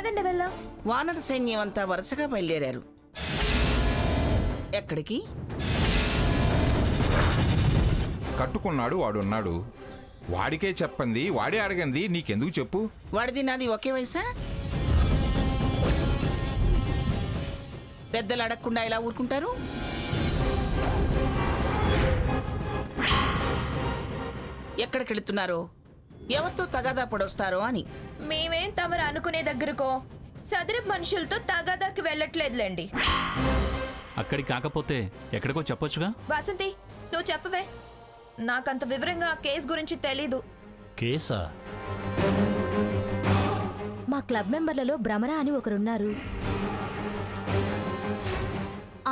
పదండి వెళ్దాం. వానర సైన్యం అంతా వరుసగా బయలుదేరారు. ఎక్కడికి? కట్టుకున్నాడు వాడున్నాడు. వాడికే చెప్పండి, వాడే అడగంది, నీకెందుకు చెప్పు? వాడిది నాది ఒకే వయసా? పెద్దలు అడగకుండా ఎలా ఊరుకుంటారు? ఎక్కడికెళ్తున్నారో, ఎవరితో తగాదా పడొస్తారో అని. మేమేం తమరు అనుకునే దగ్గరకో సదరపు మనుషులతో తగాదాకి వెళ్ళట్లేదులేండి. అక్కడికి కాకపోతే ఎక్కడికో చెప్పొచ్చుగా. వాసంతి, నువ్వు చెప్పవే. నాకంత వివరంగా ఆ కేసు గురించి తెలీదు. కేసా? మా క్లబ్ మెంబర్లలో భ్రమర అని ఒకరున్నారు.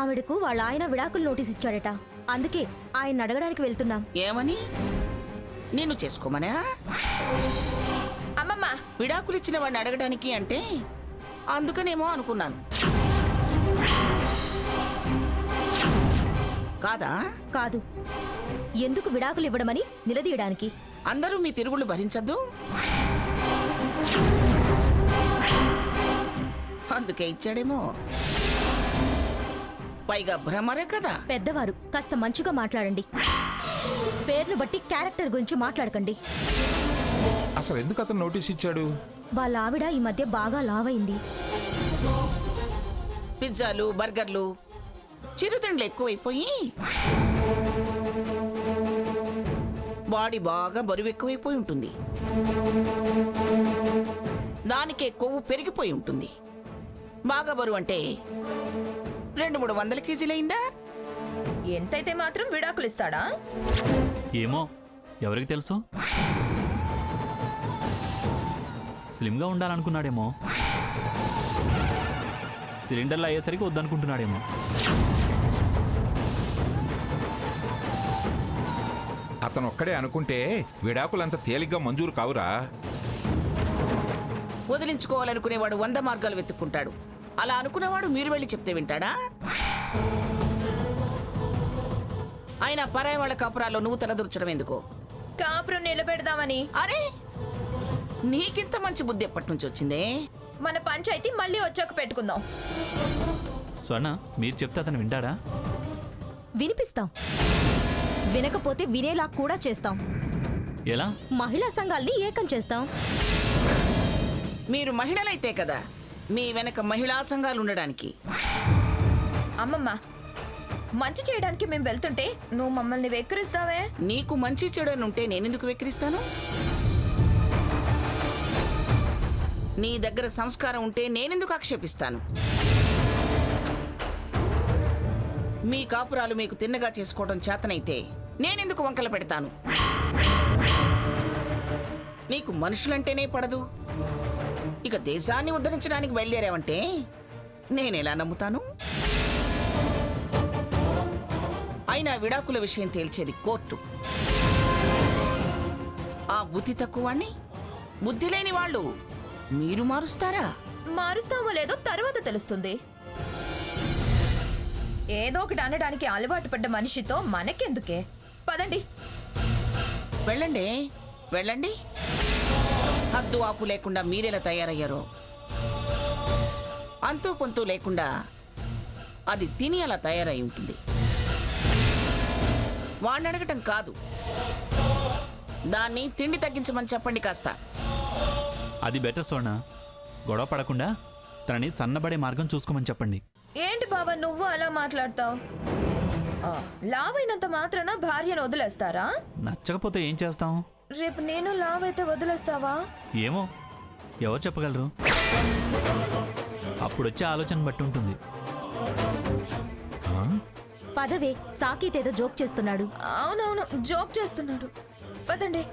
ఆవిడకు వాళ్ళ ఆయన విడాకులు నోటీస్ ఇచ్చాడట. అందుకే ఆయన అడగడానికి వెళ్తున్నాం. ఏమని? నేను చేసుకోమనా? అమ్మమ్మ, విడాకులిచ్చిన వాడిని అడగడానికి అంటే అందుకనేమో అనుకున్నాను. కాదా? కాదు, ఎందుకు విడాకులు ఇవ్వడమని నిలదీయడానికి. అందరూ మీ తిరుగుళ్ళు భరించద్దు, అందుకే ఇచ్చాడేమో. పైగా భ్రమరే కదా. పెద్దవారు, కాస్త మంచిగా మాట్లాడండి. పేరును బట్టి క్యారెక్టర్ గురించి మాట్లాడకండి. అసలు ఎందుకు అతను నోటీస్ ఇచ్చాడు? వాళ్ళ ఆవిడ ఈ మధ్య బాగా లావైంది. పిజ్జాలు, బర్గర్లు, చిరుతిండ్లు ఎక్కువైపోయి బాడీ బాగా బరువు ఎక్కువైపోయి ఉంటుంది. దానికే కొవ్వు పెరిగిపోయి ఉంటుంది. బాగా బరువు అంటే 200-300 కేజీలైందా? ఎంతైతే మాత్రం విడాకులు ఇస్తాడా? ఏమో, ఎవరికి తెలుసు. స్లిమ్గా ఉండాలనుకున్నాడేమో. సిలిండర్లు అయ్యేసరికి వద్దనుకుంటున్నాడేమో. అతను ఒక్కడే అనుకుంటే విడాకులంత తేలిగ్గా మంజూరు కావురా. వదిలించుకోవాలనుకునేవాడు 100 మార్గాలు వెతుక్కుంటాడు. అలా అనుకునేవాడు మీరు వెళ్ళి చెప్తే వింటాడా? ఆయన పరాయి వాళ్ళ కాపురాల్లో నువ్వు తలదూర్చడం ఎందుకో? కాపురం నిలబెడదామని. అరే, నీకింత మంచి బుద్ధి ఎప్పటి నుంచి వచ్చిందే? మన పంచాయతీ మళ్ళీ వచ్చాక పెట్టుకుందాం. స్వర్ణ, మీరు చెప్తే అతను వింటాడా? వినిపిస్తాం. వినకపోతే వినేలా కూడా చేస్తాం. ఎలా? మహిళా సంఘాల్ని ఏకం చేస్తాం. మీరు మహిళలైతే కదా మీ వెనక మహిళా సంఘాలు ఉండడానికి. అమ్మమ్మ, మంచి చేయడానికి మేము వెళ్తుంటే నువ్వు మమ్మల్ని వెక్కిరిస్తావే. నీకు మంచి చెడు అని ఉంటే నేనెందుకు వెక్కిరిస్తాను? నీ దగ్గర సంస్కారం ఉంటే నేనెందుకు ఆక్షేపిస్తాను? మీ కాపురాలు మీకు తిన్నగా చేసుకోవడం చేతనైతే నేనెందుకు వంకలు పెడతాను? నీకు మనుషులంటేనే పడదు, ఇక దేశాన్ని ఉద్ధరించడానికి బయలుదేరావంటే నేనెలా నమ్ముతాను? అయినా విడాకుల విషయం తేల్చేది కోర్టు. ఆ బుద్ధి తక్కువాణ్ణి, బుద్ధి లేని వాళ్ళు మీరు మారుస్తారా? మారుస్తామో లేదో తర్వాత తెలుస్తుంది. ఏదో ఒకటి అనడానికి అలవాటు పడ్డ మనిషితో మనకెందుకే? పదండి. వెళ్ళండి, వెళ్ళండి. హద్దు ఆపు లేకుండా మీరెలా తయారయ్యారో, అంతూ పొంతూ లేకుండా అది తిని అలా తయారై ఉంటుంది. వాడిని అడగటం కాదు, దాన్ని తిండి తగ్గించమని చెప్పండి కాస్త. అది బెటర్ స్వర్ణ. గొడవ పడకుండా తనని సన్నబడే మార్గం చూసుకోమని చెప్పండి. ఏంటి బాబా నువ్వు అలా మాట్లాడతావు? లావైనంత మాత్రాన భార్యను వదిలేస్తారా? నచ్చకపోతే ఏం చేస్తాం? రేపు నేను లావైతే వదిలేస్తావా? ఏమో, ఎవరు చెప్పగలరు? అప్పుడొచ్చే ఆలోచన బట్టి ఉంటుంది. పదవే, సాకేత్ ఏదో జోక్ చేస్తున్నాడు. అవునవును, జోక్ చేస్తున్నాడు. పదండి.